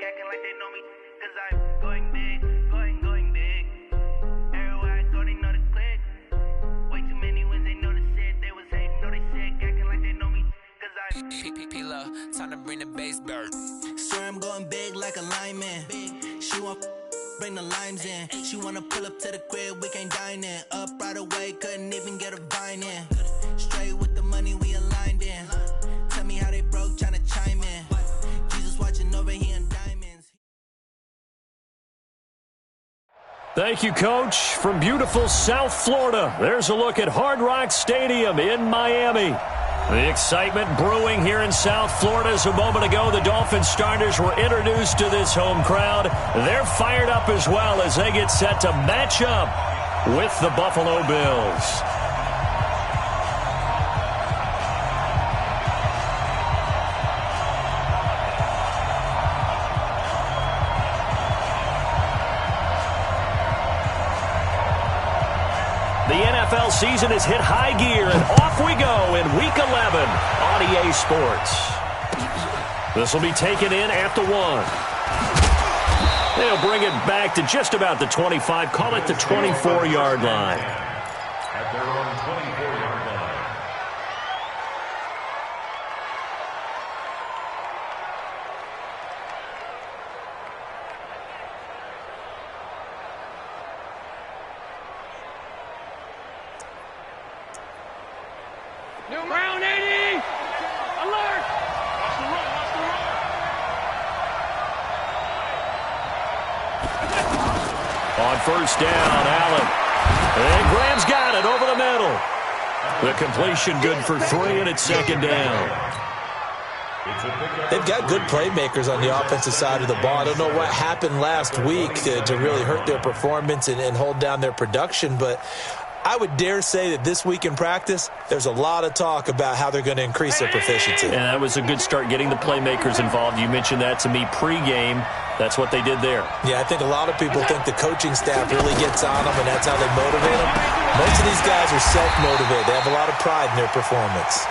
acting like they know me, cause I'm going big, going big. Everywhere I go, they know the click. Way too many wins, they know the shit. They was hating, know they sick, acting like they know me, cause I'm P-P-P-Love, time to bring the bass bird. Swear I'm going big like a lineman. She want bring the limes in. She wanna pull up to the crib, we can't dine in. Up right away, couldn't even get a vine in. Straight with the money we aligned in. Tell me how they broke, tryna chime in. Jesus watching over here in diamonds. Thank you, Coach. From beautiful South Florida, there's a look at Hard Rock Stadium in Miami. The excitement brewing here in South Florida as a moment ago the Dolphins starters were introduced to this home crowd. They're fired up as well as they get set to match up with the Buffalo Bills. The NFL season has hit high gear, and off we go in Week 11 on EA Sports. This will be taken in at the 1. They'll bring it back to just about the 25, call it the 24-yard line. At their own 24-yard line. Ground 80! Alert! Watch the run, watch the run! On first down, Allen. And Graham's got it over the middle. The completion good for 3, and it's second down. They've got good playmakers on the offensive side of the ball. I don't know what happened last week to really hurt their performance and hold down their production, but I would dare say that this week in practice, there's a lot of talk about how they're going to increase their proficiency. And that was a good start, getting the playmakers involved. You mentioned that to me pregame. That's what they did there. Yeah, I think a lot of people think the coaching staff really gets on them, and that's how they motivate them. Most of these guys are self-motivated. They have a lot of pride in their performance.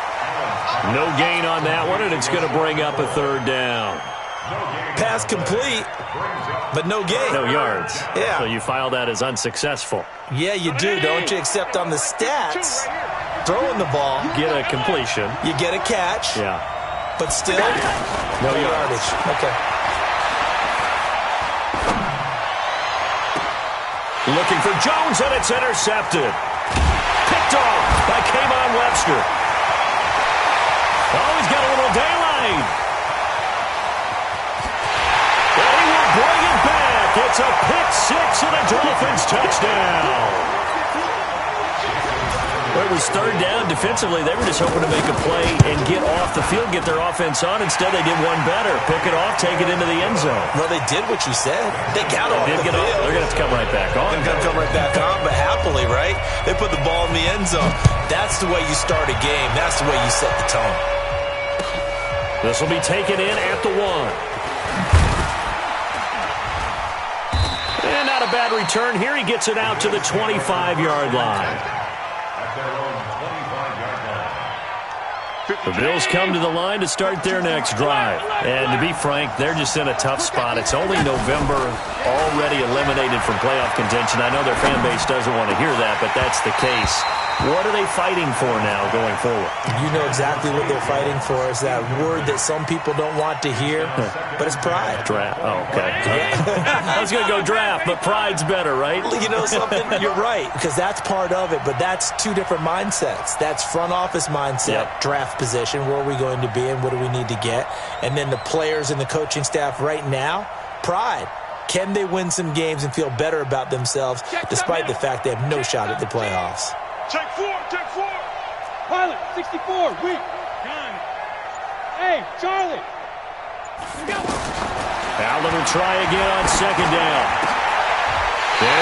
No gain on that one, and it's going to bring up a third down. Pass complete, but no gain. No yards. Yeah. So you file that as unsuccessful. Yeah, you do, don't you? Except on the stats, throwing the ball. Get a completion. You get a catch. Yeah. But still, no yardage. Okay. Looking for Jones, and it's intercepted. Picked off by Kayvon Webster. Oh, he's got a little daylight. And he will bring it back. It's a pick six and a Dolphins touchdown. Well, it was third down. Defensively, they were just hoping to make a play and get off the field, get their offense on. Instead, they did one better. Pick it off, take it into the end zone. Well, they did what you said. They got off the field. They're going to come right back on. They're going to come right back on, but happily, right? They put the ball in the end zone. That's the way you start a game. That's the way you set the tone. This will be taken in at the 1. And not a bad return here. He gets it out to the 25-yard line. The Bills come to the line to start their next drive. And to be frank, they're just in a tough spot. It's only November, already eliminated from playoff contention. I know their fan base doesn't want to hear that, but that's the case. What are they fighting for now going forward? You know exactly what they're fighting for. Is that word that some people don't want to hear, but it's pride. Draft. Oh, okay. I was going to go draft, but pride's better, right? You know something? You're right, because that's part of it, but that's two different mindsets. That's front office mindset, draft position, where are we going to be and what do we need to get? And then the players and the coaching staff right now, pride. Can they win some games and feel better about themselves despite the fact they have no shot at the playoffs? Check 4, check 4. Pilot, 64, weak. Gun. Hey, Charlie. Allen will try again on second down.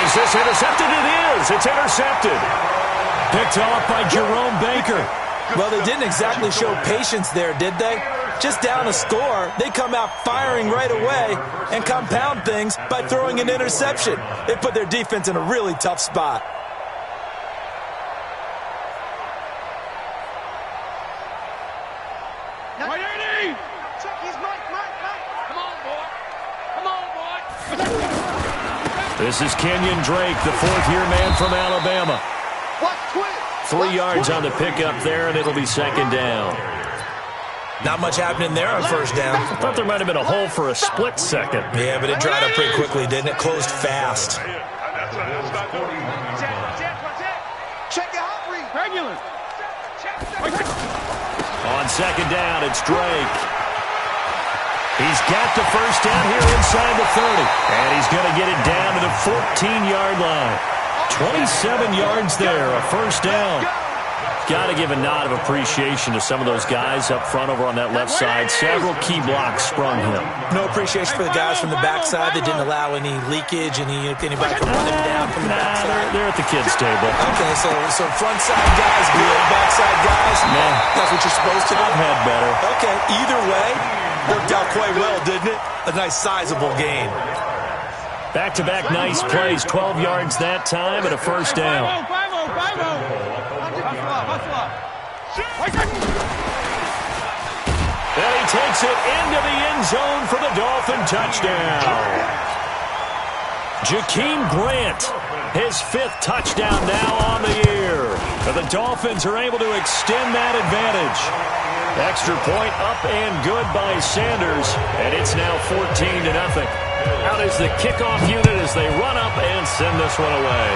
Is this intercepted? It is. It's intercepted. Picked off by Jerome Baker. Well, they didn't exactly show patience there, did they? Just down a score, they come out firing right away and compound things by throwing an interception. They put their defense in a really tough spot. This is Kenyon Drake, the fourth-year man from Alabama. 3 yards on the pickup there, and it'll be second down. Not much happening there on first down. I thought there might have been a hole for a split second. Yeah, but it dried up pretty quickly, didn't it? Closed fast. On second down, it's Drake. He's got the first down here inside the 30. And he's going to get it down to the 14-yard line. 27 yards there, a first down. Got to give a nod of appreciation to some of those guys up front over on that left side. Several key blocks sprung him. No appreciation for the guys from the backside that didn't allow any leakage, anybody can run them down from the backside. They're at the kids' table. Okay, so front side guys good, backside guys, man, that's what you're supposed to do. I've had better. Okay, either way, worked out quite well, didn't it? A nice sizable gain. Back-to-back nice plays, 12 yards that time and a first down. And he takes it into the end zone for the Dolphin touchdown. Jakeem Grant, his 5th touchdown now on the year. And the Dolphins are able to extend that advantage. Extra point up and good by Sanders, and it's now 14-0. Out is the kickoff unit as they run up and send this one away.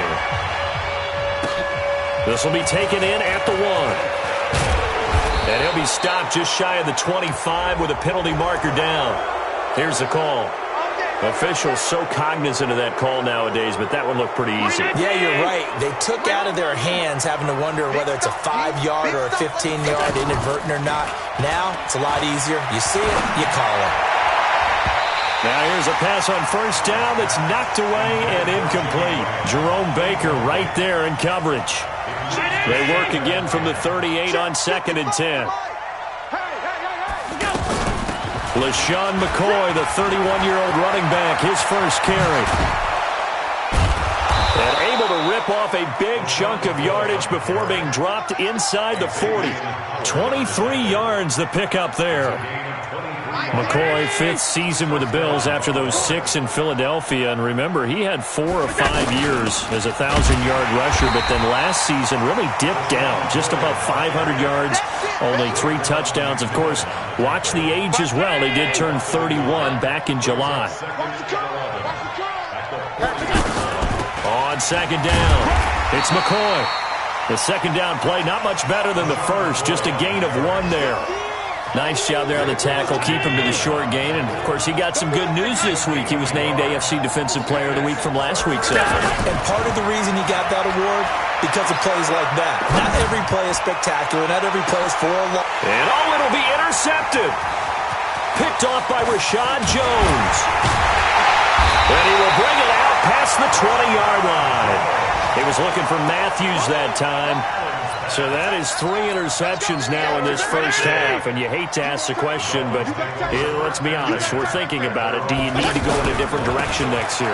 This will be taken in at the 1. And he'll be stopped just shy of the 25 with a penalty marker down. Here's the call. Officials so cognizant of that call nowadays, but that one looked pretty easy. Yeah, you're right. They took out of their hands having to wonder whether it's a 5-yard or a 15-yard inadvertent or not. Now, it's a lot easier. You see it, you call it. Now here's a pass on first down that's knocked away and incomplete. Jerome Baker right there in coverage. They work again from the 38 on 2nd and 10. LaShawn McCoy, the 31-year-old running back, his first carry. And able to rip off a big chunk of yardage before being dropped inside the 40. 23 yards the pickup there. McCoy, 5th season with the Bills after those 6 in Philadelphia. And remember, he had 4 or 5 years as a 1,000-yard rusher, but then last season really dipped down, just above 500 yards, only 3 touchdowns. Of course, watch the age as well. He did turn 31 back in July. On second down, it's McCoy. The second down play, not much better than the first, just a gain of 1 there. Nice job there on the tackle, keep him to the short gain. And, of course, he got some good news this week. He was named AFC Defensive Player of the Week from last week's effort. And part of the reason he got that award, because of plays like that. Not every play is spectacular. Not every play is for a loss. And, it'll be intercepted. Picked off by Rashad Jones. And he will bring it out past the 20-yard line. He was looking for Matthews that time. So that is 3 interceptions now in this first half, and you hate to ask the question, but let's be honest, we're thinking about it. Do you need to go in a different direction next series?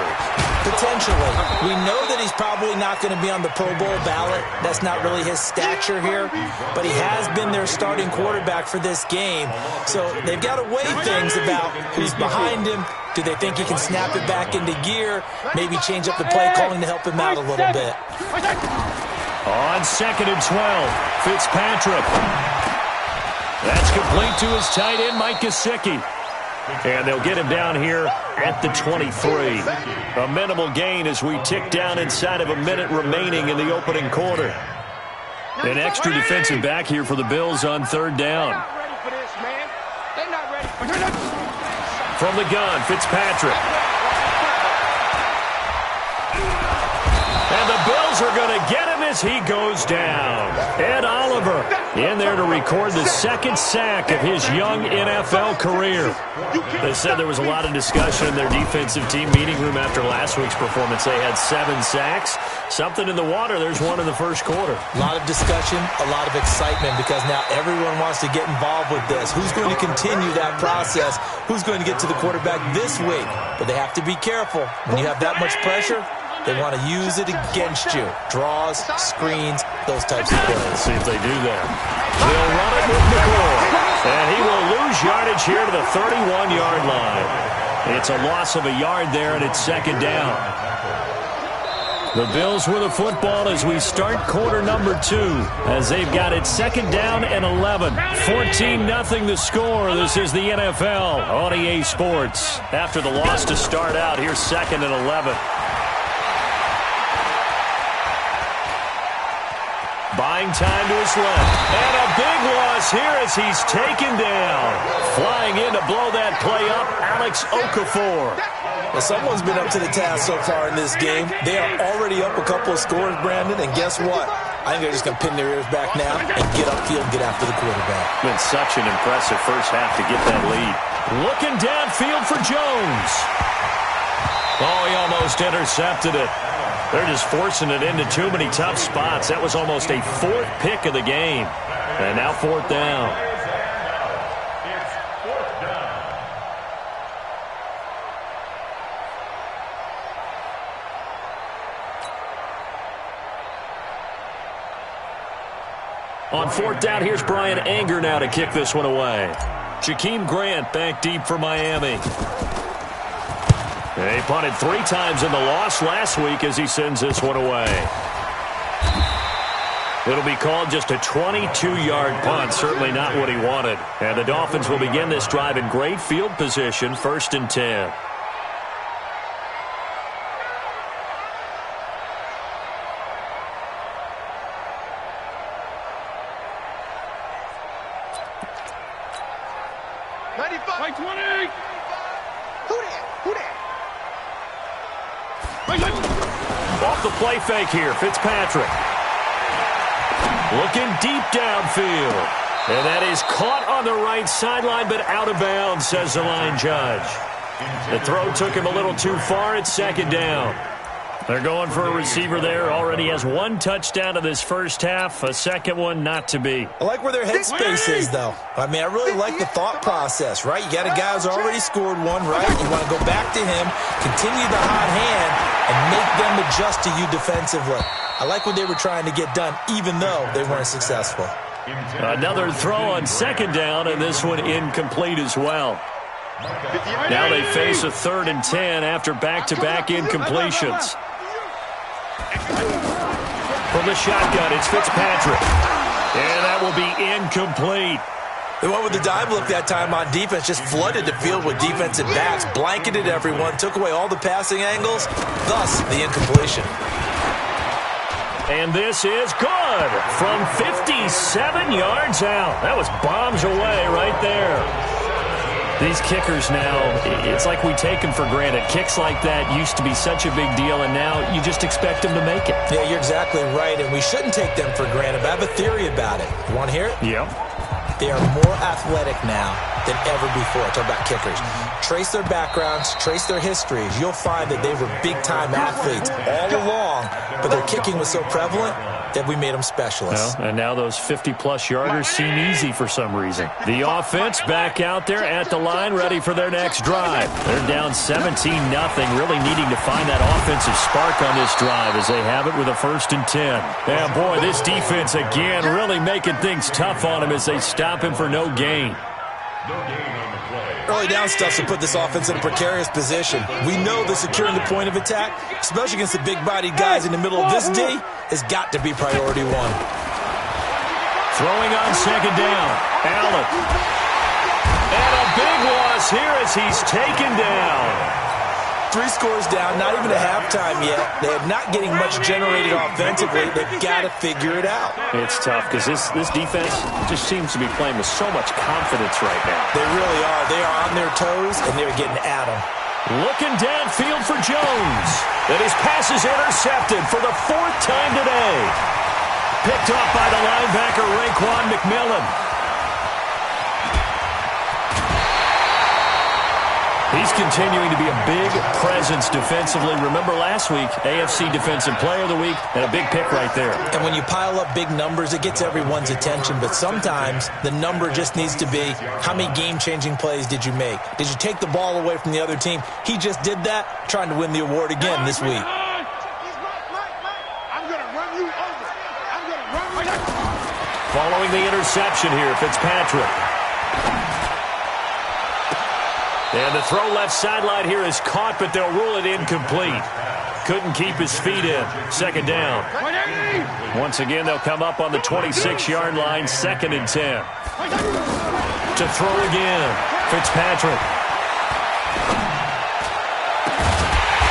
Potentially. We know that he's probably not going to be on the Pro Bowl ballot. That's not really his stature here, but he has been their starting quarterback for this game. So they've got to weigh things about who's behind him. Do they think he can snap it back into gear? Maybe change up the play calling to help him out a little bit. On 2nd and 12, Fitzpatrick. That's complete to his tight end, Mike Gesicki. And they'll get him down here at the 23. A minimal gain as we tick down inside of a minute remaining in the opening quarter. An extra defensive back here for the Bills on 3rd down. From the gun, Fitzpatrick. And the Bills are going to get him as he goes down. Ed Oliver in there to record the 2nd sack of his young NFL career. They said there was a lot of discussion in their defensive team meeting room after last week's performance. They had 7 sacks. Something in the water. There's one in the first quarter. A lot of discussion, a lot of excitement, because now everyone wants to get involved with this. Who's going to continue that process? Who's going to get to the quarterback this week? But they have to be careful. When you have that much pressure, they want to use it against you. Draws, screens, those types of plays. Let's see if they do that. They'll run it with McCoy. And he will lose yardage here to the 31-yard line. It's a loss of a yard there, and it's second down. The Bills with the football as we start quarter number 2, as they've got it second down and 11. 14-0 the score. This is the NFL on EA Sports. After the loss to start out, here's second and 11. Buying time to his left. And a big loss here as he's taken down. Flying in to blow that play up, Alex Okafor. Well, someone's been up to the task so far in this game. They are already up a couple of scores, Brandon, and guess what? I think they're just going to pin their ears back now and get upfield and get after the quarterback. Been such an impressive first half to get that lead. Looking downfield for Jones. Oh, he almost intercepted it. They're just forcing it into too many tough spots. That was almost a 4th pick of the game. And now 4th down. It's 4th down. On 4th down, here's Brian Anger now to kick this one away. Jakeem Grant back deep for Miami. They punted 3 times in the loss last week as he sends this one away. It'll be called just a 22-yard punt, certainly not what he wanted. And the Dolphins will begin this drive in great field position, 1st and 10. Like 20! Off the play fake here, Fitzpatrick. Looking deep downfield. And that is caught on the right sideline, but out of bounds, says the line judge. The throw took him a little too far. It's second down. They're going for a receiver there. Already has 1 touchdown in this first half. A second one not to be. I like where their headspace is, though. I mean, I really like the thought process, right? You got a guy who's already scored one, right? You want to go back to him, continue the hot hand, and make them adjust to you defensively. I like what they were trying to get done, even though they weren't successful. Another throw on second down, and this one incomplete as well. Now they face a 3rd and 10 after back-to-back incompletions. From the shotgun, it's Fitzpatrick. And that will be incomplete. They went with the dime look that time on defense, just flooded the field with defensive backs, blanketed everyone, took away all the passing angles, thus the incompletion. And this is good from 57 yards out. That was bombs away right there. These kickers now, it's like we take them for granted. Kicks like that used to be such a big deal, and now you just expect them to make it. Yeah, you're exactly right, and we shouldn't take them for granted. But I have a theory about it. You want to hear it? Yep. They are more athletic now than ever before. Talk about kickers. Trace their backgrounds, trace their histories. You'll find that they were big-time athletes all along, but their kicking was so prevalent that we made them specialists. Well, and now those 50-plus yarders seem easy for some reason. The offense back out there at the line, ready for their next drive. They're down 17-0, really needing to find that offensive spark on this drive as they have it with a 1st and 10. Yeah, boy, this defense again really making things tough on him as they stop him for no gain. No gain on the play. Early down stuff to put this offense in a precarious position. We know that securing the point of attack, especially against the big-bodied guys in the middle of this D, has got to be priority 1. Throwing on second down, Allen. And a big loss here as he's taken down. 3 scores down, not even a halftime yet. They are not getting much generated offensively. They've got to figure it out. It's tough because this defense just seems to be playing with so much confidence right now. They really are. They are on their toes, and they're getting at them. Looking downfield for Jones. And his pass is intercepted for the 4th time today. Picked off by the linebacker, Raekwon McMillan. He's continuing to be a big presence defensively. Remember last week, AFC Defensive Player of the Week, and a big pick right there. And when you pile up big numbers, it gets everyone's attention. But sometimes the number just needs to be, how many game-changing plays did you make? Did you take the ball away from the other team? He just did that, trying to win the award again this week. Following the interception here, Fitzpatrick. And the throw left sideline here is caught, but they'll rule it incomplete. Couldn't keep his feet in. Second down. Once again, they'll come up on the 26-yard line, 2nd and 10. To throw again, Fitzpatrick.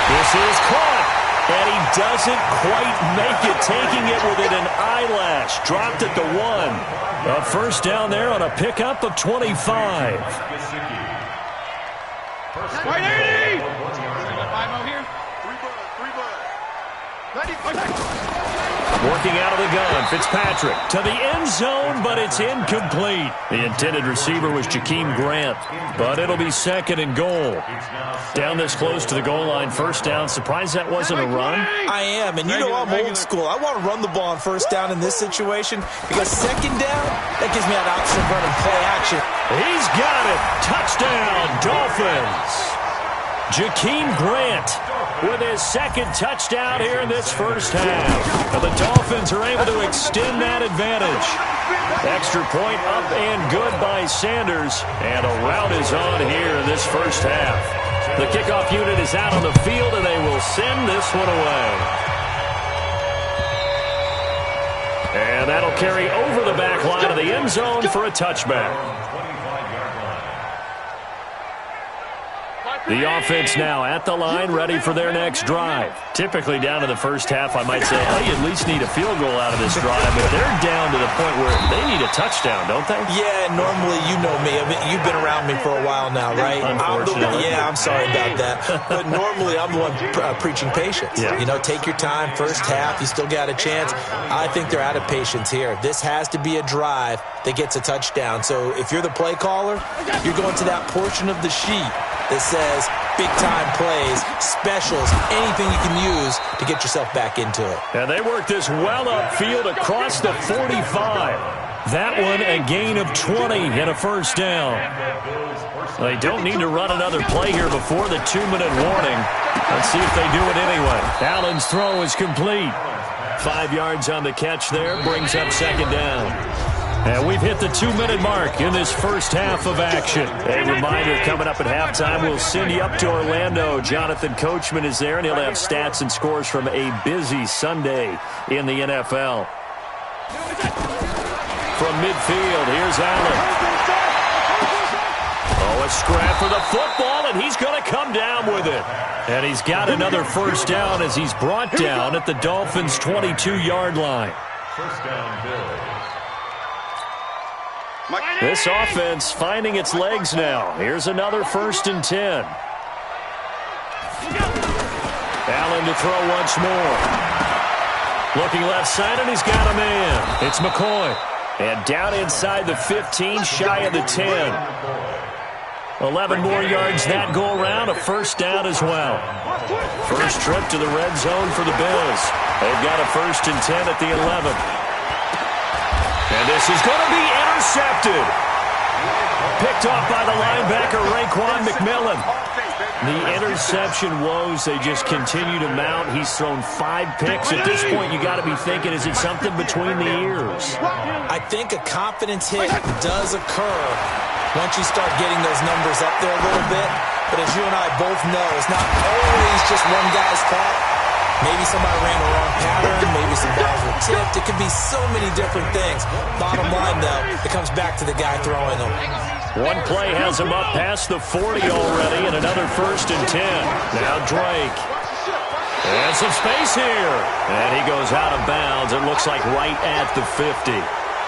This is caught, and he doesn't quite make it, taking it within an eyelash. Dropped at the 1. A first down there on a pickup of 25. Right 80! 5-0 here. Working out of the gun, Fitzpatrick to the end zone, but it's incomplete. The intended receiver was Jakeem Grant, but it'll be 2nd and goal. Down this close to the goal line, first down. Surprised that wasn't a run? I am, and you know I'm old school. I want to run the ball on first down in this situation because second down, that gives me an option of running play action. He's got it. Touchdown, Dolphins. Jakeem Grant with his 2nd touchdown here in this first half. And the Dolphins are able to extend that advantage. Extra point up and good by Sanders. And a rout is on here in this first half. The kickoff unit is out on the field, and they will send this one away. And that'll carry over the back line of the end zone for a touchback. The offense now at the line, ready for their next drive. Typically down to the first half, I might say, oh, you at least need a field goal out of this drive, but they're down to the point where they need a touchdown, don't they? Yeah, normally, you know me. I mean, you've been around me for a while now, right? Unfortunately. I'm sorry about that. But normally, I'm the one preaching patience. Yeah. You know, take your time, first half, you still got a chance. I think they're out of patience here. This has to be a drive that gets a touchdown. So if you're the play caller, you're going to that portion of the sheet that says big-time plays, specials, anything you can use to get yourself back into it. And they work this well upfield across the 45. That one a gain of 20 and a first down. They don't need to run another play here before the 2-minute warning. Let's see if they do it anyway. Allen's throw is complete. 5 yards on the catch there, brings up second down. And we've hit the 2-minute mark in this first half of action. A reminder, coming up at halftime, we'll send you up to Orlando. Jonathan Coachman is there, and he'll have stats and scores from a busy Sunday in the NFL. From midfield, here's Allen. Oh, a scrap for the football, and he's going to come down with it. And he's got another first down as he's brought down at the Dolphins' 22-yard line. First down, Bills. This offense finding its legs now. Here's another 1st and 10. Allen to throw once more. Looking left side, and he's got a man. It's McCoy. And down inside the 15, shy of the 10. 11 more yards that go around, a first down as well. First trip to the red zone for the Bills. They've got a 1st and 10 at the 11. And this is going to be intercepted. Picked off by the linebacker, Raekwon McMillan. The interception woes, they just continue to mount. He's thrown 5 picks. At this point, you got to be thinking, is it something between the ears? I think a confidence hit does occur once you start getting those numbers up there a little bit. But as you and I both know, it's not always just one guy's fault. Maybe somebody ran the wrong pattern. Maybe some balls were tipped. It could be so many different things. Bottom line, though, it comes back to the guy throwing them. One play has him up past the 40 already, and another 1st and 10. Now Drake. And some space here. And he goes out of bounds. It looks like right at the 50.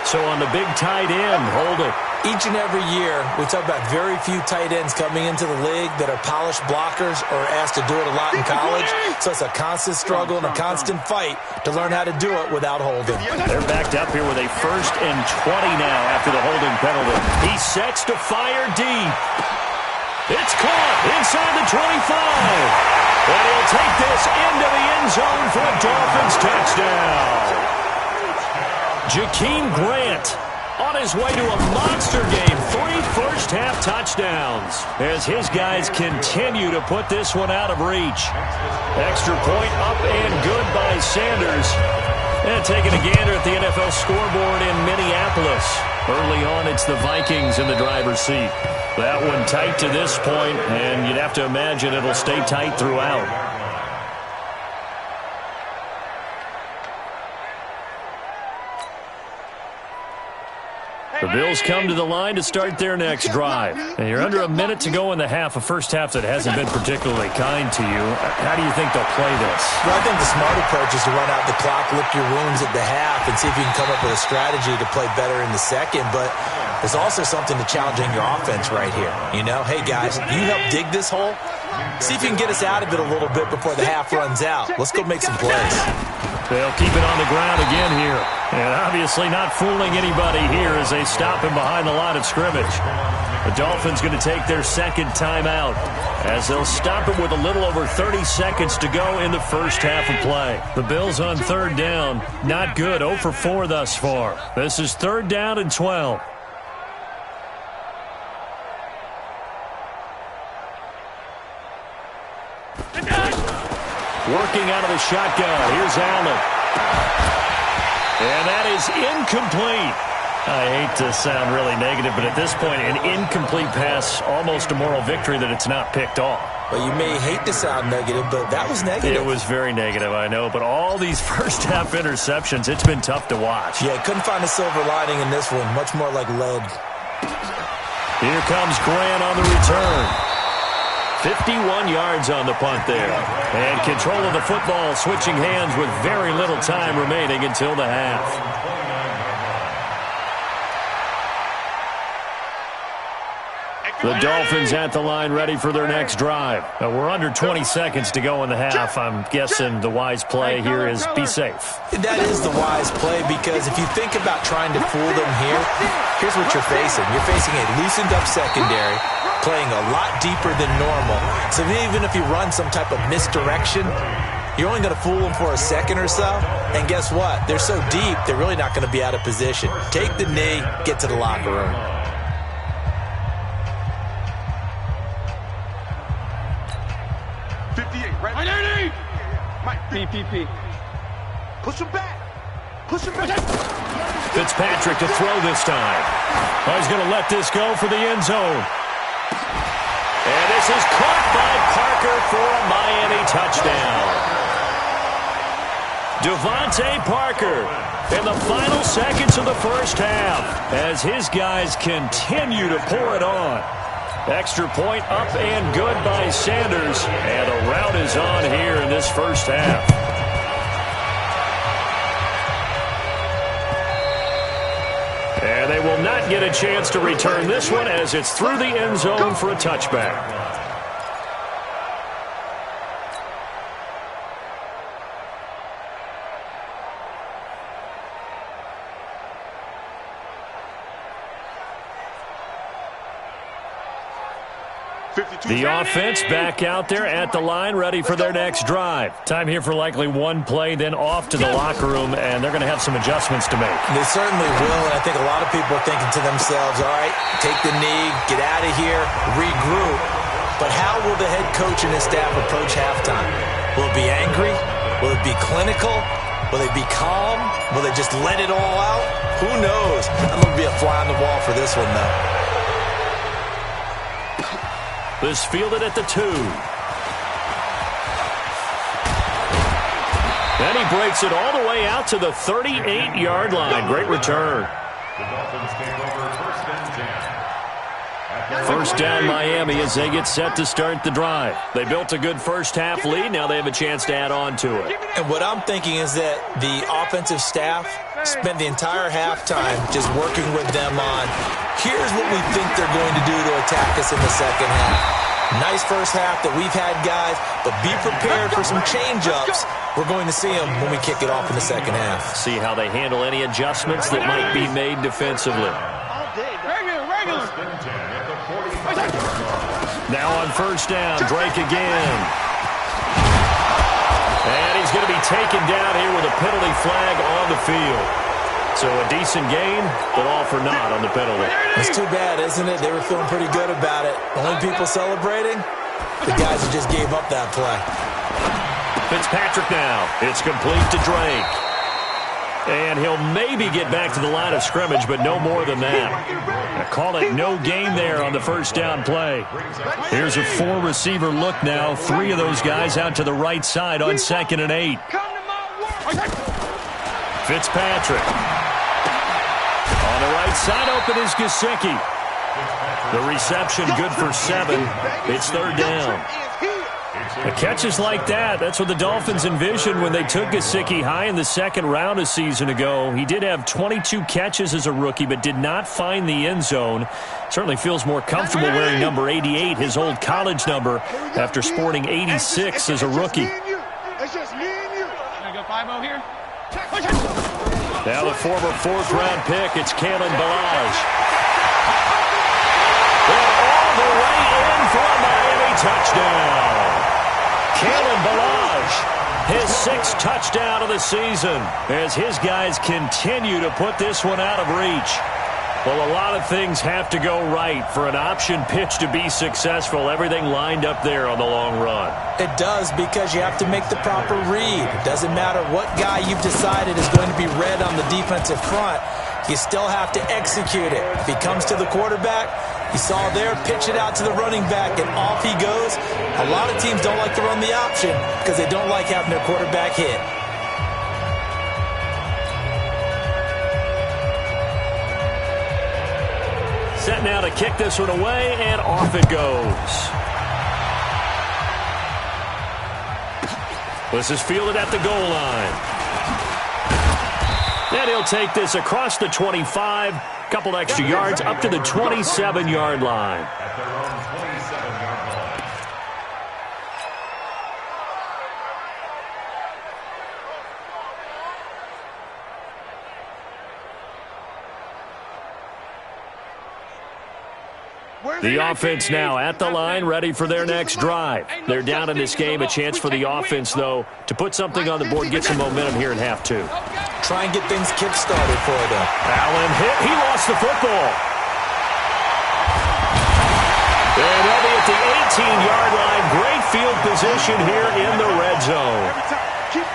So on the big tight end, hold it. Each and every year, we talk about very few tight ends coming into the league that are polished blockers or asked to do it a lot in college. So it's a constant struggle and a constant fight to learn how to do it without holding. They're backed up here with a 1st and 20 now after the holding penalty. He sets to fire deep. It's caught inside the 25. And he'll take this into the end zone for a Dolphins touchdown. Jakeem Grant on his way to a monster game. 3 first-half touchdowns as his guys continue to put this one out of reach. Extra point up and good by Sanders. And taking a gander at the NFL scoreboard in Minneapolis. Early on, it's the Vikings in the driver's seat. That one tight to this point, and you'd have to imagine it'll stay tight throughout. The Bills come to the line to start their next drive. And you're under a minute to go in the half, a first half that hasn't been particularly kind to you. How do you think they'll play this? Well, I think the smart approach is to run out the clock, lick your wounds at the half, and see if you can come up with a strategy to play better in the second. But there's also something to challenging your offense right here. You know, hey, guys, you help dig this hole. See if you can get us out of it a little bit before the half runs out. Let's go make some plays. They'll keep it on the ground again here. And obviously not fooling anybody here as they stop him behind the line of scrimmage. The Dolphins going to take their second timeout as they'll stop him with a little over 30 seconds to go in the first half of play. The Bills on third down, not good, 0 for 4 thus far. This is 3rd down and 12. Working out of the shotgun. Here's Allen. And that is incomplete. I hate to sound really negative, but at this point, an incomplete pass, almost a moral victory that it's not picked off. Well, you may hate to sound negative, but that was negative. It was very negative, I know. But all these first half interceptions, it's been tough to watch. Yeah, couldn't find a silver lining in this one. Much more like lead. Here comes Grant on the return. 51 yards on the punt there. And control of the football switching hands with very little time remaining until the half. The Dolphins at the line ready for their next drive. We're under 20 seconds to go in the half. I'm guessing the wise play here is be safe. That is the wise play because if you think about trying to fool them here, here's what you're facing. You're facing a loosened up secondary, playing a lot deeper than normal. So even if you run some type of misdirection, you're only going to fool them for a second or so. And guess what? They're so deep, they're really not going to be out of position. Take the knee, get to the locker room. PPP. Push him back. Push him back. Fitzpatrick to throw this time. Oh, he's going to let this go for the end zone. And this is caught by Parker for a Miami touchdown. Devontae Parker in the final seconds of the first half as his guys continue to pour it on. Extra point up and good by Sanders. And a rout is on here in this first half. And they will not get a chance to return this one as it's through the end zone for a touchback. The offense back out there at the line, ready for their next drive. Time here for likely one play, then off to the locker room, and they're going to have some adjustments to make. They certainly will, and I think a lot of people are thinking to themselves, all right, take the knee, get out of here, regroup. But how will the head coach and his staff approach halftime? Will it be angry? Will it be clinical? Will they be calm? Will they just let it all out? Who knows? I'm going to be a fly on the wall for this one, though. This fielded at the 2. Then he breaks it all the way out to the 38-yard line. Great return. The Dolphins take over 1st and 10. First down Miami as they get set to start the drive. They built a good first half lead. Now they have a chance to add on to it. And what I'm thinking is that the offensive staff spent the entire halftime just working with them on, here's what we think they're going to do to attack us in the second half. Nice first half that we've had, guys, but be prepared for some change-ups. We're going to see them when we kick it off in the second half. See how they handle any adjustments that might be made defensively. Now on first down, Drake again. And he's going to be taken down here with a penalty flag on the field. So a decent gain, but all for naught on the penalty. It's too bad, isn't it? They were feeling pretty good about it. Only people celebrating, the guys who just gave up that play. Fitzpatrick now. It's complete to Drake. And he'll maybe get back to the line of scrimmage, but no more than that. Call it no gain there on the first down play. Here's a 4-receiver look now. 3 of those guys out to the right side on 2nd and 8. Fitzpatrick. On the right side, open is Gesicki. The reception good for 7. It's 3rd down. Catches like that, that's what the Dolphins envisioned when they took Gesicki high in the 2nd round a season ago. He did have 22 catches as a rookie, but did not find the end zone. Certainly feels more comfortable wearing number 88, his old college number, after sporting 86 as a rookie. Now the former 4th-round pick, it's Kalen Ballage. All the way in for a Miami touchdown. Kalen Ballage, his 6th touchdown of the season, as his guys continue to put this one out of reach. Well, a lot of things have to go right for an option pitch to be successful. Everything lined up there on the long run. It does, because you have to make the proper read. It doesn't matter what guy you've decided is going to be read on the defensive front. You still have to execute it. If he comes to the quarterback, you saw there, pitch it out to the running back, and off he goes. A lot of teams don't like to run the option because they don't like having their quarterback hit. Set now to kick this one away, and off it goes. This is fielded at the goal line. And he'll take this across the 25, couple extra yards, up to the 27-yard line. At their own 27-yard line. The offense now at the line, ready for their next drive. They're down in this game. A chance for the offense, though, to put something on the board, get some momentum here in half 2. Try and get things kick-started for them. Allen hit. He lost the football. And they'll be at the 18-yard line. Great field position here in the red zone.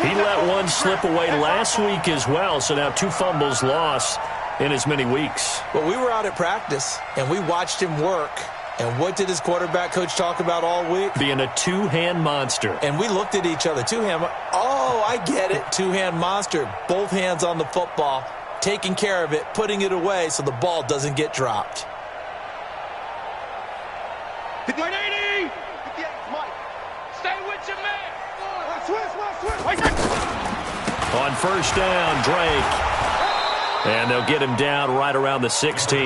He let one slip away last week as well, so now 2 fumbles lost in as many weeks. Well, we were out at practice, and we watched him work. And what did his quarterback coach talk about all week? Being a 2-hand monster. And we looked at each other. 2-hand. Oh, I get it. 2-hand monster. Both hands on the football, taking care of it, putting it away so the ball doesn't get dropped. 180! Stay with your man! On first down, Drake. And they'll get him down right around the 16.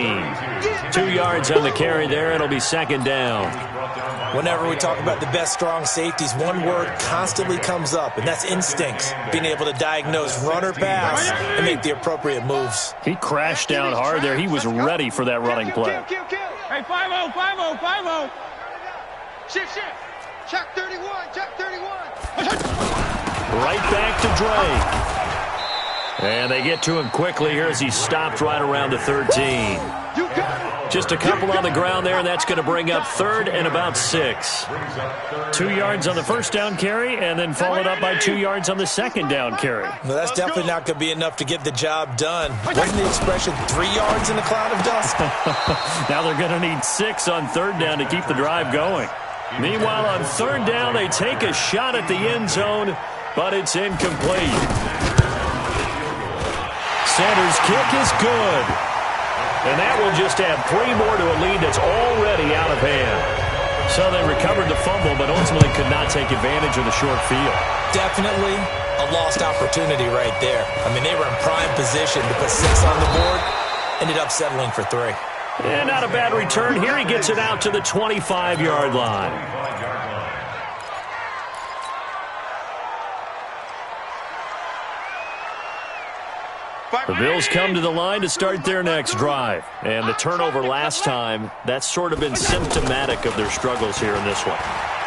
2 yards on the carry there. It'll be 2nd down. Whenever we talk about the best strong safeties, one word constantly comes up, and that's instincts. Being able to diagnose run or pass and make the appropriate moves. He crashed down hard there. He was ready for that running play. Hey, 5-0, 5-0, 5-0. Shift. Check 31, check 31. Right back to Drake. And they get to him quickly here as he stopped right around the 13. Just a couple on the ground there, and that's going to bring up 3rd and about 6. 2 yards on the first down carry, and then followed up by 2 yards on the 2nd down carry. Well, that's definitely not going to be enough to get the job done. Wasn't the expression 3 yards in a cloud of dust? Now they're going to need 6 on 3rd down to keep the drive going. Meanwhile, on 3rd down, they take a shot at the end zone, but it's incomplete. Sanders' kick is good. And that will just add 3 more to a lead that's already out of hand. So they recovered the fumble, but ultimately could not take advantage of the short field. Definitely a lost opportunity right there. I mean, they were in prime position to put 6 on the board. Ended up settling for 3. And not a bad return here. He gets it out to the 25-yard line. The Bills come to the line to start their next drive. And the turnover last time, that's sort of been symptomatic of their struggles here in this one.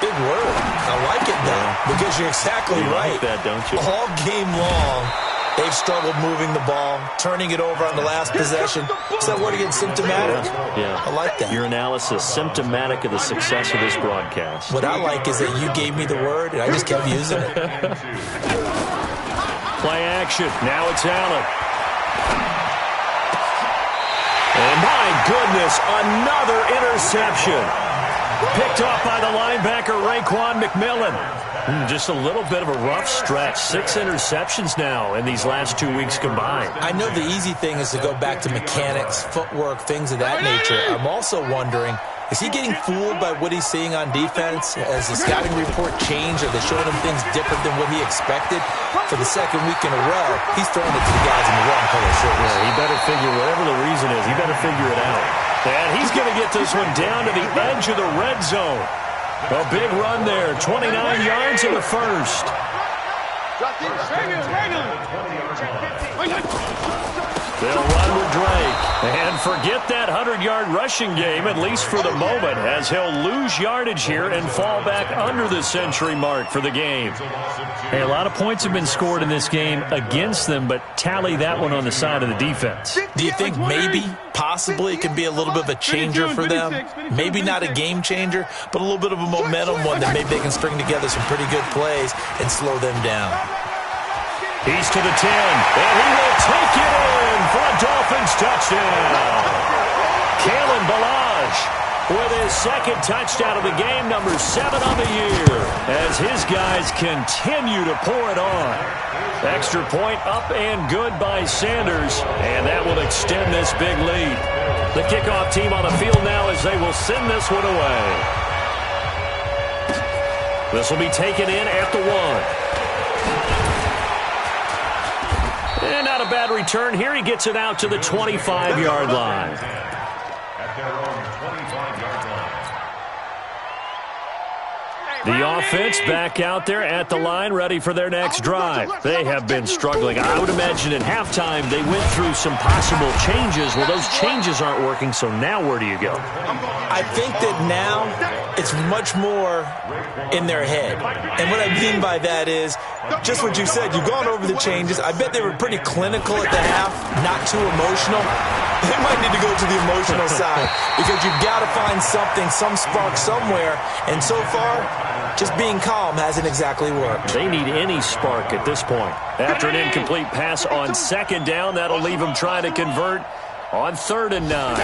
Big word. I like it, though, because you're exactly right. Like that, don't you? All game long, they've struggled moving the ball, turning it over on the last possession. Is that word again, symptomatic? Yeah. I like that. Your analysis, symptomatic of the success of this broadcast. What I like is that you gave me the word, and I just kept using it. Play action. Now it's Allen. And my goodness, another interception. Picked off by the linebacker, Raekwon McMillan. Just a little bit of a rough stretch. 6 interceptions now in these last 2 weeks combined. I know the easy thing is to go back to mechanics, footwork, things of that nature. I'm also wondering, is he getting fooled by what he's seeing on defense? Has the scouting report changed? Are they showing him things different than what he expected? For the second week in a row, he's throwing it to the guys in the wrong color shirts. Yeah, he better figure, whatever the reason is, he better figure it out. And he's going to get this one down to the edge of the red zone. A big run there, 29 yards in the first. They'll run with Drake. And forget that 100-yard rushing game, at least for the moment, as he'll lose yardage here and fall back under the century mark for the game. Hey, a lot of points have been scored in this game against them, but tally that one on the side of the defense. Do you think maybe, possibly, it could be a little bit of a changer for them? Maybe not a game changer, but a little bit of a momentum one that maybe they can string together some pretty good plays and slow them down. He's to the 10, and he will take it in for a Dolphins touchdown. Kalen Ballage with his second touchdown of the game, number 7 on the year, as his guys continue to pour it on. Extra point up and good by Sanders, and that will extend this big lead. The kickoff team on the field now as they will send this one away. This will be taken in at the 1. And not a bad return here. He gets it out to the 25-yard line. At their own 25-yard line. The offense back out there at the line, ready for their next drive. They have been struggling. I would imagine at halftime they went through some possible changes. Well, those changes aren't working, so now where do you go? I think that now it's much more in their head. And what I mean by that is just what you said. You've gone over the changes. I bet they were pretty clinical at the half, not too emotional. They might need to go to the emotional side because you've got to find something, some spark somewhere. And so far, just being calm hasn't exactly worked. They need any spark at this point. After an incomplete pass on second down, that'll leave them trying to convert on 3rd and 9.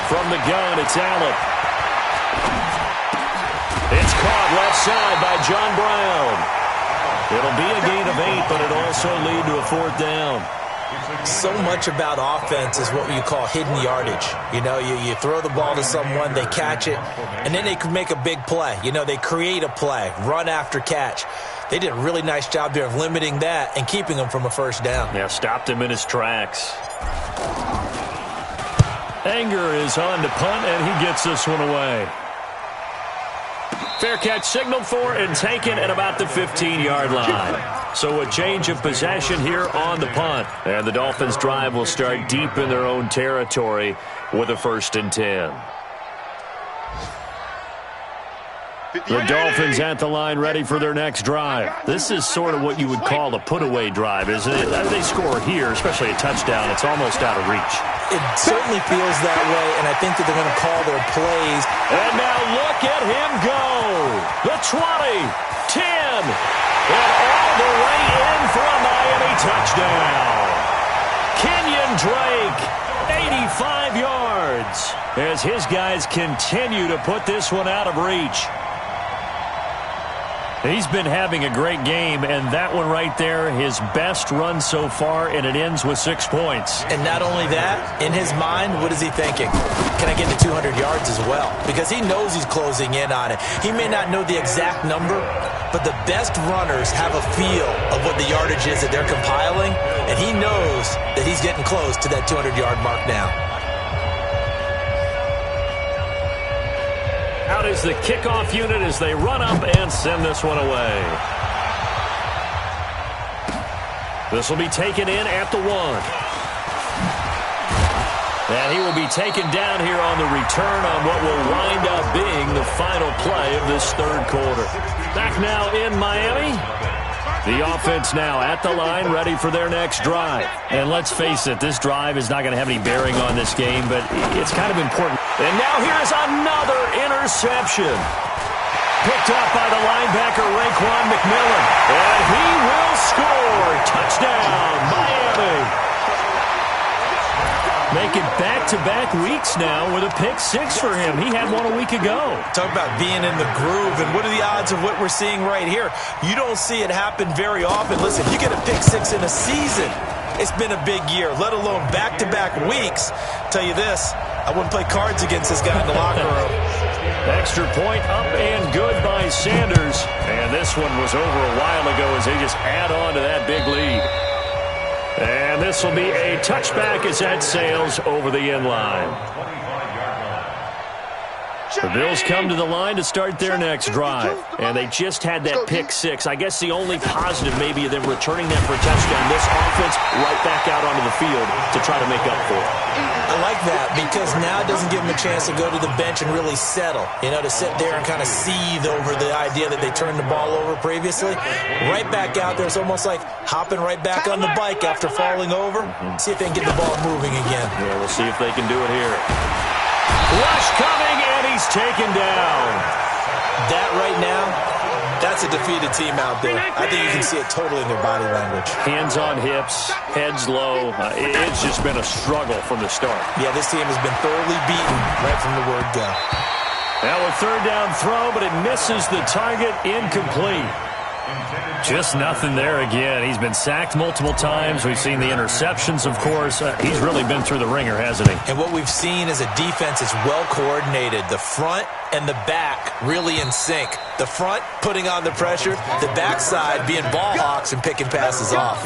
From the gun, it's Allen. It's caught left side by John Brown. It'll be a gain of 8, but it'll also lead to a 4th down. So much about offense is what you call hidden yardage. You know, you throw the ball to someone, they catch it, and then they can make a big play. You know, they create a play, run after catch. They did a really nice job there of limiting that and keeping him from a 1st down. Yeah, stopped him in his tracks. Anger is on to punt, and he gets this one away. Fair catch signaled for and taken at about the 15-yard line. So a change of possession here on the punt. And the Dolphins' drive will start deep in their own territory with a 1st and 10. The Dolphins at the line ready for their next drive. This is sort of what you would call a put-away drive, isn't it? As they score here, especially a touchdown, it's almost out of reach. It certainly feels that way, and I think that they're going to call their plays. And now look at him go. The 20, 10, and all the way in for a Miami touchdown. Kenyon Drake, 85 yards, as his guys continue to put this one out of reach. He's been having a great game, and that one right there, his best run so far, and it ends with 6 points. And not only that, in his mind, what is he thinking? Can I get to 200 yards as well? Because he knows he's closing in on it. He may not know the exact number, but the best runners have a feel of what the yardage is that they're compiling, and he knows that he's getting close to that 200-yard mark now. Out is the kickoff unit as they run up and send this one away. This will be taken in at the 1. And he will be taken down here on the return on what will wind up being the final play of this 3rd quarter. Back now in Miami. The offense now at the line, ready for their next drive. And let's face it, this drive is not going to have any bearing on this game, but it's kind of important. And now here's another interception. Picked off by the linebacker, Raekwon McMillan. And he will score. Touchdown, Miami. Making back-to-back weeks now with a pick 6 for him. He had one a week ago. Talk about being in the groove, and what are the odds of what we're seeing right here? You don't see it happen very often. Listen, you get a pick 6 in a season. It's been a big year, let alone back-to-back weeks. Tell you this, I wouldn't play cards against this guy in the locker room. Extra point up and good by Sanders. And this one was over a while ago as they just add on to that big lead. And this will be a touchback as that sails over the end line. The Bills come to the line to start their next drive. And they just had that pick 6. I guess the only positive maybe of them returning that for a touchdown. This offense right back out onto the field to try to make up for it. I like that because now it doesn't give them a chance to go to the bench and really settle. You know, to sit there and kind of seethe over the idea that they turned the ball over previously. Right back out there. It's almost like hopping right back on the bike after falling over. See if they can get the ball moving again. Yeah, we'll see if they can do it here. Rush coming, and he's taken down. That right now, that's a defeated team out there. I think you can see it totally in their body language. Hands on hips, heads low. It's just been a struggle from the start. Yeah, this team has been thoroughly beaten right from the word go. Now a third down throw, but it misses the target, incomplete. Just nothing there again. He's been sacked multiple times. We've seen the interceptions, of course. He's really been through the ringer, hasn't he? And what we've seen is a defense that's well coordinated. The front and the back really in sync. The front putting on the pressure, the backside being ball hawks and picking passes off.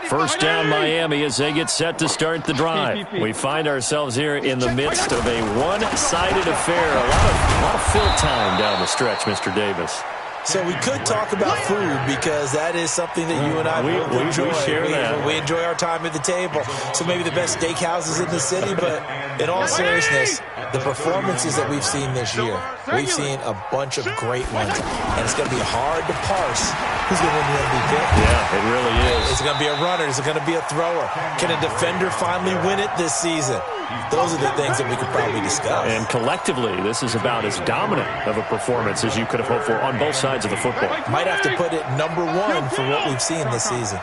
First down, Miami, as they get set to start the drive. We find ourselves here in the midst of a one-sided affair. A lot of fill time down the stretch, Mr. Davis. So we could talk about food because that is something that you and I both enjoy. We share that. We enjoy our time at the table. So maybe the best steakhouses in the city, but in all seriousness, the performances that we've seen this year, we've seen a bunch of great ones. And it's going to be hard to parse who's going to win the MVP. Yeah, it really is. Is it going to be a runner? Is it going to be a thrower? Can a defender finally win it this season? Those are the things that we could probably discuss. And collectively, this is about as dominant of a performance as you could have hoped for on both sides of the football. Might have to put it number 1 for what we've seen this season.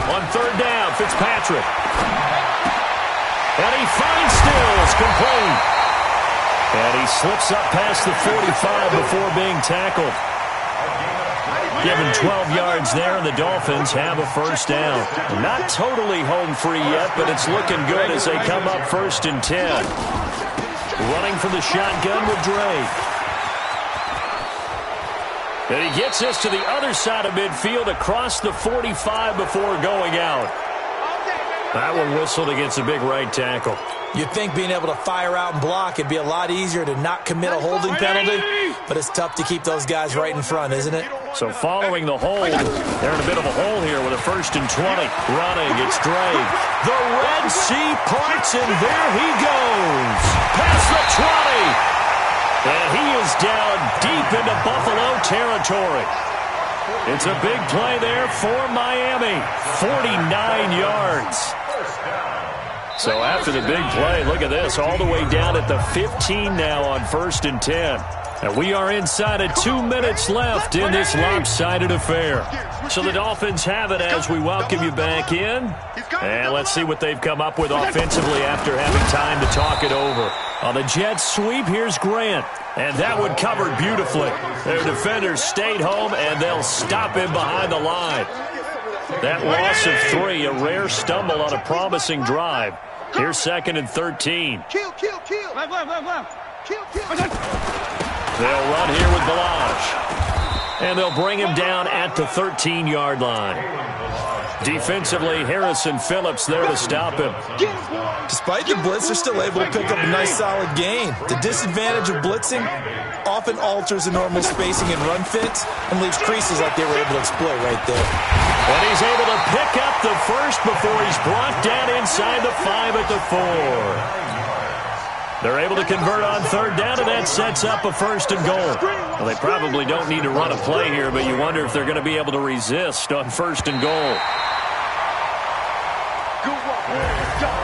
On third down, Fitzpatrick. And he finds Stills, complete. And he slips up past the 45 before being tackled. Given 12 yards there, and the Dolphins have a first down. Not totally home free yet, but it's looking good as they come up 1st and 10. Running from the shotgun with Drake. And he gets us to the other side of midfield across the 45 before going out. That one whistled against a big right tackle. You'd think being able to fire out and block, it'd be a lot easier to not commit a holding penalty, but it's tough to keep those guys right in front, isn't it? So following the hold, they're in a bit of a hole here with a 1st and 20. Running, it's Drake. The Red Sea parts, and there he goes. Past the 20. And he is down deep into Buffalo territory. It's a big play there for Miami. 49 yards. So after the big play, look at this, all the way down at the 15 now on 1st and 10. And we are inside of 2 minutes left in this lopsided affair. So the Dolphins have it as we welcome you back in. And let's see what they've come up with offensively after having time to talk it over. On the jet sweep, here's Grant. And that one covered beautifully. Their defenders stayed home, and they'll stop him behind the line. That loss of 3, a rare stumble on a promising drive. Here's 2nd and 13. Kill. Left. Kill. They'll run here with Balaj. And they'll bring him down at the 13-yard line. Defensively, Harrison Phillips there to stop him. Despite the blitz, they're still able to pick up a nice solid gain. The disadvantage of blitzing often alters the normal spacing and run fits and leaves creases like they were able to exploit right there. And he's able to pick up the first before he's brought down inside the 5 at the 4. They're able to convert on third down, and that sets up a 1st and goal. Well, they probably don't need to run a play here, but you wonder if they're going to be able to resist on 1st and goal. Good walk.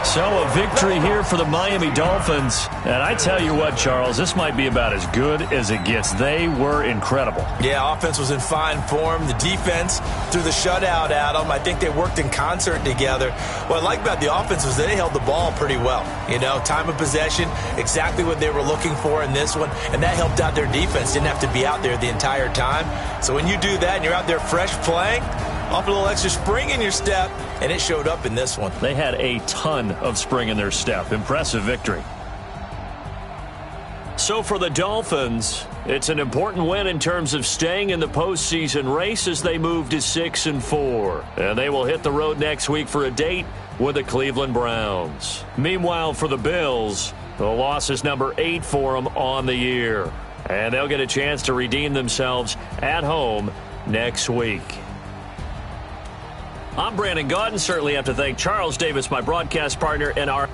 So a victory here for the Miami Dolphins. And I tell you what, Charles, this might be about as good as it gets. They were incredible. Yeah, offense was in fine form. The defense threw the shutout at them. I think they worked in concert together. What I like about the offense was they held the ball pretty well. You know, time of possession, exactly what they were looking for in this one. And that helped out their defense. Didn't have to be out there the entire time. So when you do that and you're out there fresh playing, off a little extra spring in your step, and it showed up in this one. They had a ton of spring in their step. Impressive victory. So for the Dolphins, it's an important win in terms of staying in the postseason race as they move to 6-4. And they will hit the road next week for a date with the Cleveland Browns. Meanwhile, for the Bills, the loss is number 8 for them on the year. And they'll get a chance to redeem themselves at home next week. I'm Brandon Gaudin. Certainly have to thank Charles Davis, my broadcast partner, and our...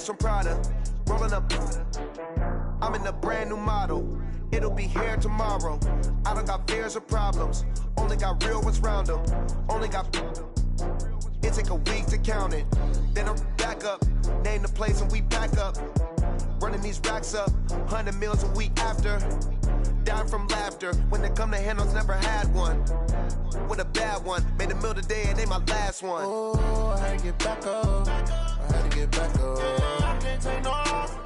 From Prada, rolling up. I'm in a brand new model. It'll be here tomorrow. I don't got fears or problems. Only got real ones round them. Only got. It take a week to count it. Then I'm back up. Name the place and we pack up. Running these racks up. 100 meals a week after. Down from laughter. When they come to handles, never had one. With a bad one. Made a meal today and they my last one. Oh, I had to get back up. I had to get back up. I can't take no off.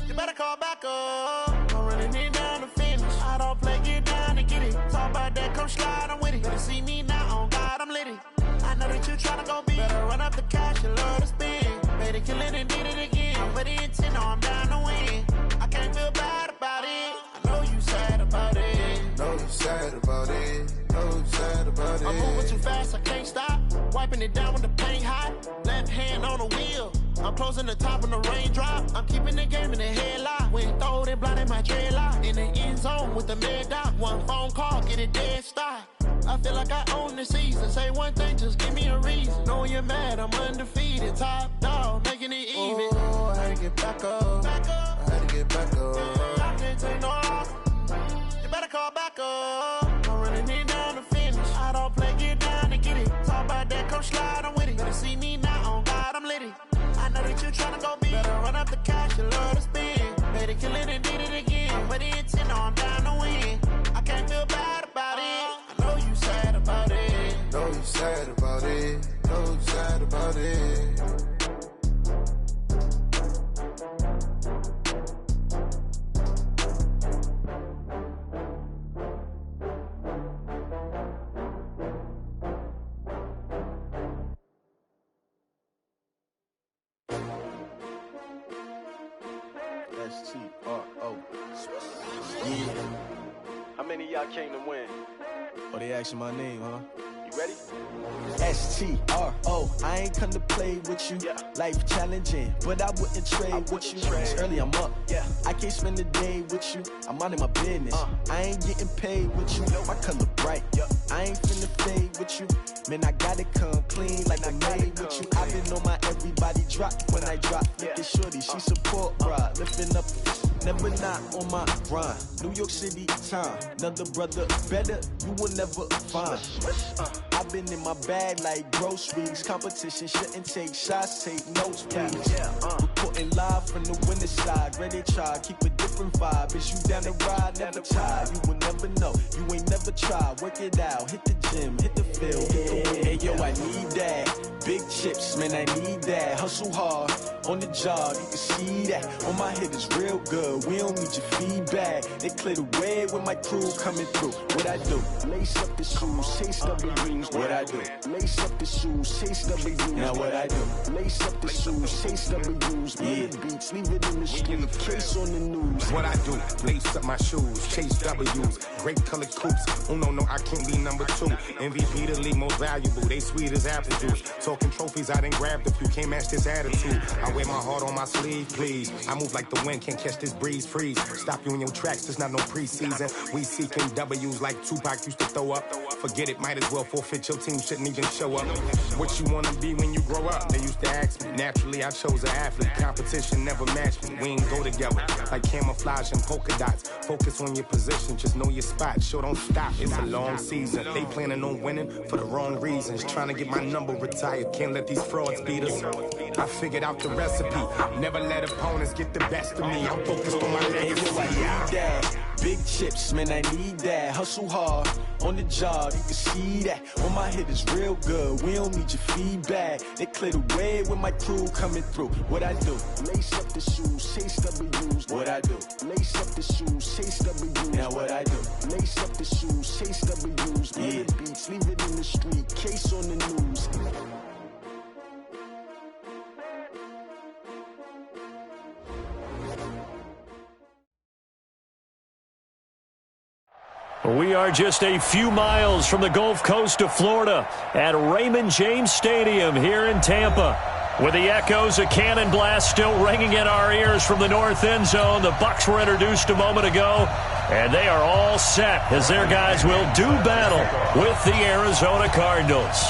You better call back up. I'm running it down to finish. I don't play, get down to get it. Talk about that, come slide, I'm with it. Better see me now, on God, I'm litty. I know that you tryna go big. Better run up the cash, you love to spend. Better kill it and did it again. I'm with the intent, no, I'm down to win. I can't feel bad about it. I know you sad about it. Know you sad about it. Know you sad about it. I'm moving too fast, I can't stop. Wiping it down when the paint hot. Left hand on the wheel. I'm closing the top when the raindrop. I'm keeping the game in the headlock. When throw it blind in my dreadlock. In the end zone with the mad dot. One phone call, get it dead stop. I feel like I own the season. Say one thing, just give me a reason. Knowing you're mad, I'm undefeated. Top dog, making it even. Oh, I had to get back up. I had to get back up. I can't take no off. You better call back up. I'm running it down to finish. I don't play, get down to get it. Talk about that, come slide, I'm with it. Better see me now, on God, I'm litty. I know that you tryna go big. Better run up the cash, you love to spend. Better kill it and did it again. But the intent, no, I'm down to win. I can't feel bad about it. I know you sad about it. Know you sad about it. Know you sad about it. S-T-R-O. Yeah. How many of y'all came to win? Oh, they asking my name, huh? You ready? S-T-R-O. I ain't come to play with you. Yeah. Life challenging, but I wouldn't trade with you. It's early, I'm up. Yeah. I can't spend the day with you. I'm out of my business. I ain't getting paid with you. My color bright. I ain't finna fade with you. Man, I gotta come clean like I made with you. I've been on my everybody drop when I drop. Look at shorty, she support ride. Lifting up, never not on my grind. New York City time. Another brother better, you will never find. I've been in my bag like groceries. Competition shouldn't take shots, take notes, please. Reporting live from the winning side. Ready to try, keep a different vibe. Is you down the ride, never tired. You will never know, you ain't never tried. Work it out, hit the gym, hit the field, hit the win. Hey, yo, I need that. Big chips, man, I need that. Hustle hard on the job, you can see that. On my hit is real good, we don't need your feedback. They clear the way with my crew coming through. What I do? Lace up the shoes, chase W's. What I do? Lace up the shoes, chase W's. Now what I do? Lace up the shoes, chase W's. Yeah, beats, leave it in the street, case on the news. What I do? Lace up my shoes, chase W's. Great colored coops. Oh no, I can't be number 2. MVP the league most valuable. They sweet as apple juice. Talking trophies, I done grabbed a few. Can't match this attitude. I wear my heart on my sleeve, please. I move like the wind, can't catch this breeze, freeze. Stop you in your tracks, there's not no preseason. We seeking W's like Tupac used to throw up. Forget it, might as well forfeit, your team shouldn't even show up. What you wanna be when you grow up? They used to ask me. Naturally, I chose an athlete. Competition never matched me. We ain't go together like camouflage and polka dots. Focus on your position, just know your spot. Sure, don't stop, it's a long season. They planning on winning for the wrong reasons. Trying to get my number retired, can't let these frauds beat us. I figured out the recipe. Never let opponents get the best of me. I'm focused on my legacy. I need that. Big chips, man, I need that. Hustle hard on the job, you can see that. On my hit is real good, we don't need your feedback. They clear the way with my crew coming through. What I do? Lace up the shoes, chase W's. What I do? Lace up the shoes, chase W's. Now what I do? Lace up the shoes, chase W's. Yeah, beats, leave it in the street, case on the news. We are just a few miles from the Gulf Coast of Florida at Raymond James Stadium here in Tampa. With the echoes of cannon blast still ringing in our ears from the north end zone, the Bucs were introduced a moment ago, and they are all set as their guys will do battle with the Arizona Cardinals.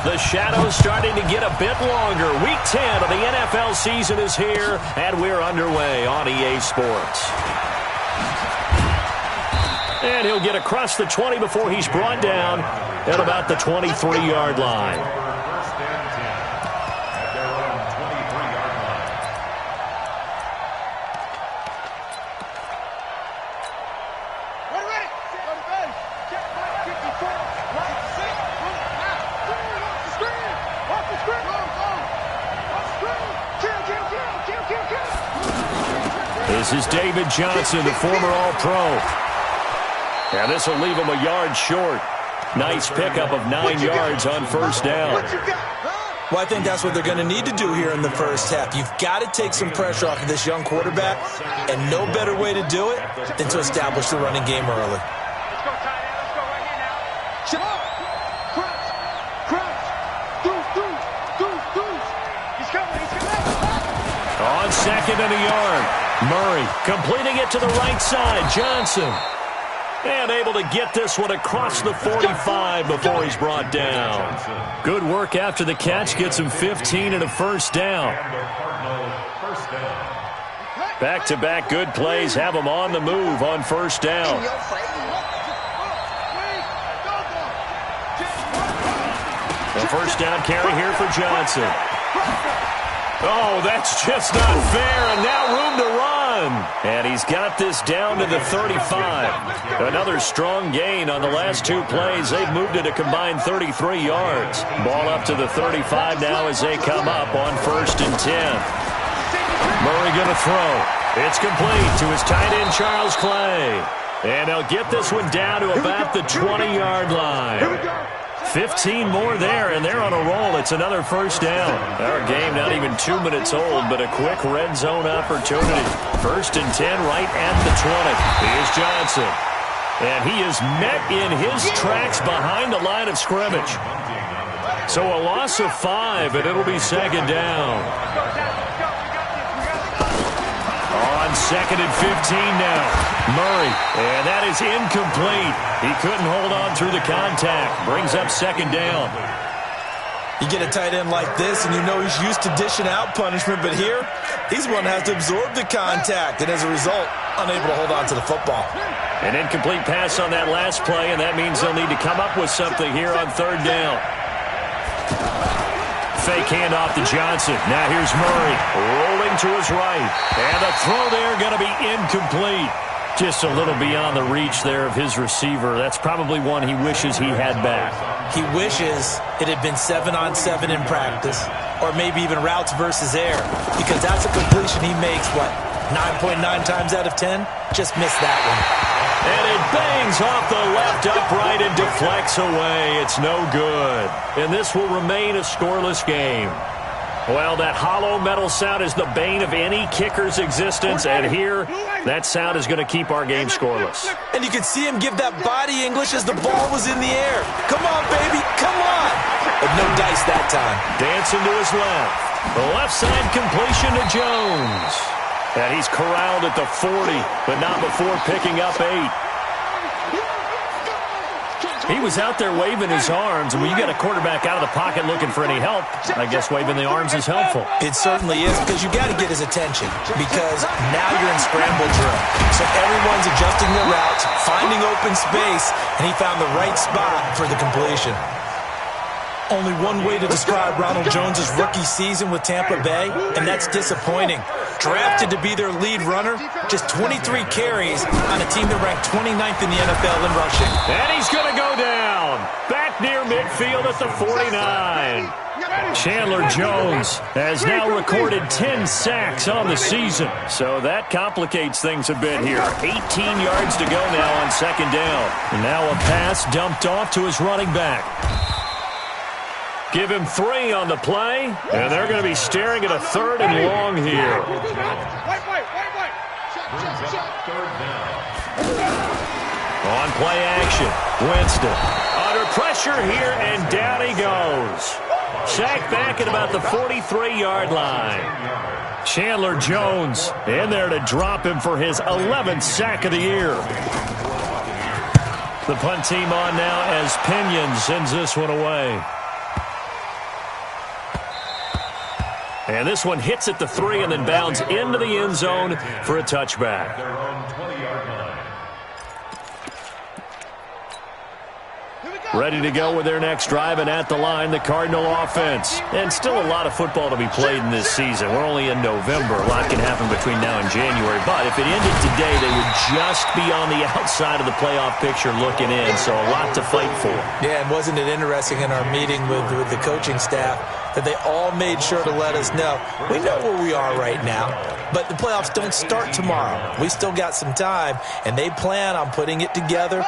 The shadow's starting to get a bit longer. Week 10 of the NFL season is here, and we're underway on EA Sports. And he'll get across the 20 before he's brought down at about the 23-yard line. First and 10 at their own 23-yard line. Ready. Go to base. Check point 54. Right, six. Now. Off the screen. Off the screen. Off the screen. Kill. This is David Johnson, the former All-Pro. And this will leave him a yard short. Nice pickup of 9 yards on first down. Well, I think that's what they're going to need to do here in the first half. You've got to take some pressure off of this young quarterback, and no better way to do it than to establish the running game early. Let's go, tight end. Let's go right here now. Shut up. Crouch. Deuce. He's coming. On second and a yard. Murray completing it to the right side. Johnson. And able to get this one across the 45 before he's brought down. Good work after the catch. Gets him 15 and a first down. Back-to-back good plays have him on the move on first down. A first down carry here for Johnson. Oh, that's just not fair, and now room to run. And he's got this down to the 35. Another strong gain on the last two plays. They've moved it a combined 33 yards. Ball up to the 35 now as they come up on first and 10. Murray going to throw. It's complete to his tight end, Charles Clay. And they'll get this one down to about the 20-yard line. 15 more there, and they're on a roll. It's another first down. Our game not even 2 minutes old, but a quick red zone opportunity. First and 10 right at the 20. Here's Johnson. And he is met in his tracks behind the line of scrimmage. So a loss of 5, and it'll be second down. On second and 15 now. Murray, and that is incomplete. He couldn't hold on through the contact. Brings up second down. You get a tight end like this, and you know he's used to dishing out punishment, but here, he's one that has to absorb the contact, and as a result, unable to hold on to the football. An incomplete pass on that last play, and that means they'll need to come up with something here on third down. Fake handoff to Johnson. Now here's Murray rolling to his right. And the throw there going to be incomplete. Just a little beyond the reach there of his receiver. That's probably one he wishes he had back. He wishes it had been 7-on-7 in practice, or maybe even routes versus air, because that's a completion he makes, 9.9 times out of 10? Just missed that one. And it bangs off the left upright and deflects away. It's no good. And this will remain a scoreless game. Well, that hollow metal sound is the bane of any kicker's existence, and here, that sound is going to keep our game scoreless. And you can see him give that body English as the ball was in the air. Come on, baby, come on. But no dice that time. Dancing to his left. The left side completion to Jones. And he's corralled at the 40, but not before picking up 8. He was out there waving his arms, and when you get a quarterback out of the pocket looking for any help, I guess waving the arms is helpful. It certainly is, because you got to get his attention, because now you're in scramble drill. So everyone's adjusting their routes, finding open space, and he found the right spot for the completion. Only one way to describe Ronald Jones' rookie season with Tampa Bay, and that's disappointing. Drafted to be their lead runner, just 23 carries on a team that ranked 29th in the NFL in rushing. And he's going to go down. Back near midfield at the 49. Chandler Jones has now recorded 10 sacks on the season. So that complicates things a bit here. 18 yards to go now on second down. And now a pass dumped off to his running back. Give him 3 on the play, and they're going to be staring at a 3rd and long here. On play action, Winston. Under pressure here, and down he goes. Sacked back at about the 43-yard line. Chandler Jones in there to drop him for his 11th sack of the year. The punt team on now as Pinion sends this one away. And this one hits at the 3 and then bounds into the end zone for a touchback. Their own 20-yard line. Ready to go with their next drive, and at the line, the Cardinal offense. And still a lot of football to be played in this season. We're only in November. A lot can happen between now and January. But if it ended today, they would just be on the outside of the playoff picture looking in. So a lot to fight for. Yeah, and wasn't it interesting in our meeting with the coaching staff that they all made sure to let us know, we know where we are right now, but the playoffs don't start tomorrow. We still got some time, and they plan on putting it together,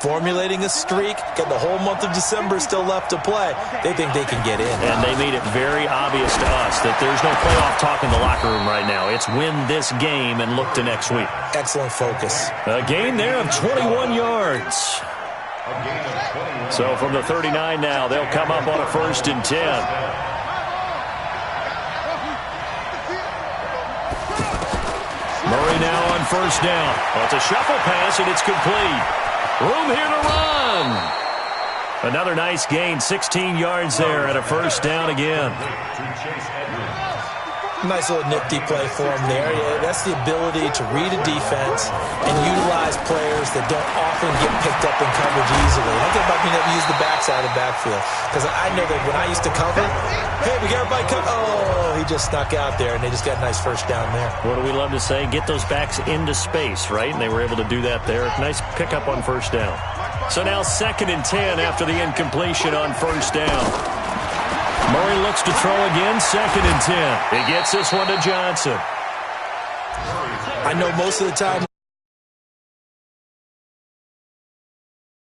formulating a streak, got the whole month of December still left to play. They think they can get in. And they made it very obvious to us that there's no playoff talk in the locker room right now. It's win this game and look to next week. Excellent focus. A gain there of 21 yards. So from the 39 now, they'll come up on a 1st and 10. Murray now on 1st down. Well, it's a shuffle pass, and it's complete. Room here to run. Another nice gain, 16 yards there at a 1st down again. Nice little nifty play for him there. Yeah, that's the ability to read a defense and utilize players that don't often get picked up in coverage easily. I think about being able to use the backside of the backfield, because I know that when I used to cover, hey, we got everybody cover. Oh, he just snuck out there, and they just got a nice 1st down there. What do we love to say? Get those backs into space, right? And they were able to do that there. Nice pickup on 1st down. So now 2nd and 10 after the incompletion on 1st down. Murray looks to throw again, 2nd and 10. He gets this one to Johnson. I know most of the time